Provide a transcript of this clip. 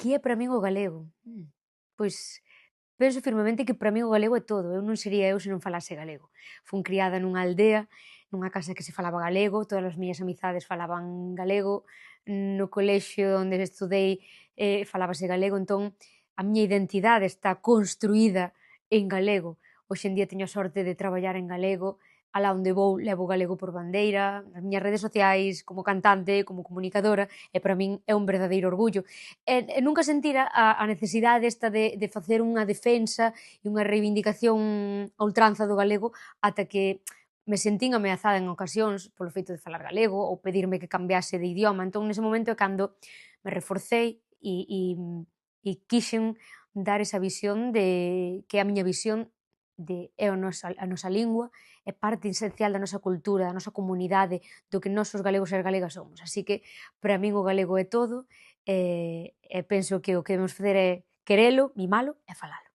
que é para min o galego? Pois penso firmemente que para min o galego é todo. Eu non sería eu se non falase galego. Fun criada nunha aldea, nunha casa que se falaba galego, todas as miñas amizades falaban galego, no colexio onde estudei falábase galego, entón a miña identidade está construída en galego. Hoxe en día teño a sorte de traballar en galego, alá onde vou levo o galego por bandeira, nas miñas redes sociais, como cantante, como comunicadora, e para min é un verdadeiro orgullo. E nunca sentira a necesidade esta de facer unha defensa e unha reivindicación a ultranza do galego ata que me sentín ameazada en ocasións polo feito de falar galego ou pedirme que cambiase de idioma. Entón, nese momento é cando me reforcei e quixen dar esa visión de que é a miña visión de é a nosa lingua, é parte esencial da nosa cultura, da nosa comunidade, do que nós os galegos e as galegas somos. Así que, para min o galego é todo, e penso que o que debemos facer é querelo, mimalo e falalo.